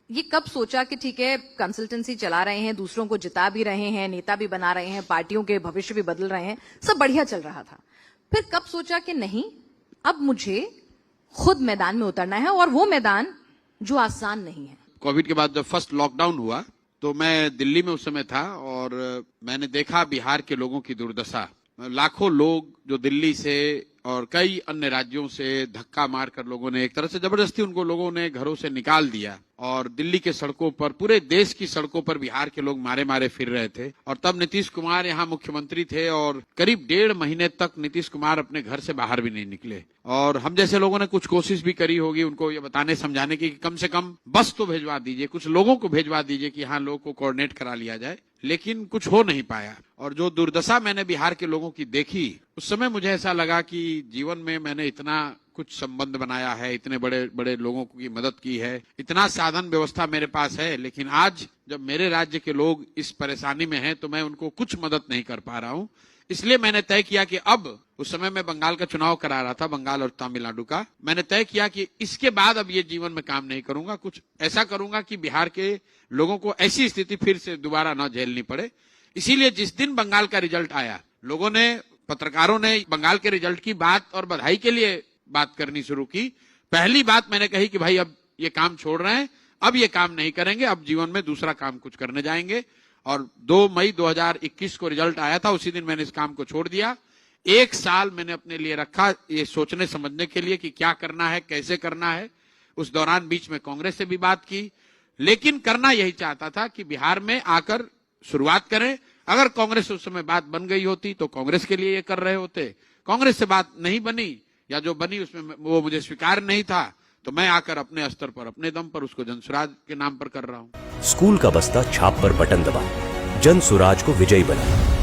ये कब सोचा कि ठीक है कंसल्टेंसी चला रहे हैं, दूसरों को जिता भी रहे हैं, नेता भी बना रहे हैं, पार्टियों के भविष्य भी बदल रहे हैं, सब बढ़िया चल रहा था, फिर कब सोचा कि नहीं, अब मुझे खुद मैदान में उतरना है, और वो मैदान जो आसान नहीं है? कोविड के बाद जब फर्स्ट लॉकडाउन हुआ तो मैं दिल्ली में उस समय था और मैंने देखा बिहार के लोगों की दुर्दशा। लाखों लोग जो दिल्ली से और कई अन्य राज्यों से धक्का मारकर लोगों ने एक तरह से जबरदस्ती उनको लोगों ने घरों से निकाल दिया, और दिल्ली के सड़कों पर, पूरे देश की सड़कों पर बिहार के लोग मारे मारे फिर रहे थे। और तब नीतीश कुमार यहाँ मुख्यमंत्री थे और करीब 1.5 महीने तक नीतीश कुमार अपने घर से बाहर भी नहीं निकले। और हम जैसे लोगों ने कुछ कोशिश भी करी होगी उनको ये बताने समझाने की कि कम से कम बस तो भेजवा दीजिए, कुछ लोगों को भेजवा दीजिए कि हाँ लोगों को कोऑर्डिनेट करा लिया जाए, लेकिन कुछ हो नहीं पाया। और जो दुर्दशा मैंने बिहार के लोगों की देखी, उस समय मुझे ऐसा लगा कि जीवन में मैंने इतना कुछ संबंध बनाया है, इतने बड़े बड़े लोगों की मदद की है, इतना साधन व्यवस्था मेरे पास है, लेकिन आज जब मेरे राज्य के लोग इस परेशानी में हैं तो मैं उनको कुछ मदद नहीं कर पा रहा हूं। इसलिए मैंने तय किया कि अब, उस समय मैं बंगाल का चुनाव करा रहा था, बंगाल और तमिलनाडु का, मैंने तय किया कि इसके बाद अब ये जीवन में काम नहीं करूंगा, कुछ ऐसा करूंगा कि बिहार के लोगों को ऐसी स्थिति फिर से दोबारा न झेलनी पड़े। इसीलिए जिस दिन बंगाल का रिजल्ट आया, लोगों ने, पत्रकारों ने बंगाल के रिजल्ट की बात और बधाई के लिए बात करनी शुरू की। पहली बात मैंने कही कि भाई अब ये काम छोड़ रहे हैं, अब ये काम नहीं करेंगे, अब जीवन में दूसरा काम कुछ करने जाएंगे। और 2 मई 2021 को रिजल्ट आया था, उसी दिन मैंने इस काम को छोड़ दिया। 1 साल मैंने अपने लिए रखा ये सोचने समझने के लिए कि क्या करना है, कैसे करना है। उस दौरान बीच में कांग्रेस से भी बात की, लेकिन करना यही चाहता था कि बिहार में आकर शुरुआत करें। अगर कांग्रेस से उस समय बात बन गई होती तो कांग्रेस के लिए ये कर रहे होते। कांग्रेस से बात नहीं बनी, या जो बनी उसमें वो मुझे स्वीकार नहीं था, तो मैं आकर अपने स्तर पर, अपने दम पर उसको जनसुराज के नाम पर कर रहा हूं। स्कूल का बस्ता छाप पर बटन दबाएं, जनसुराज को विजयी बनाएं।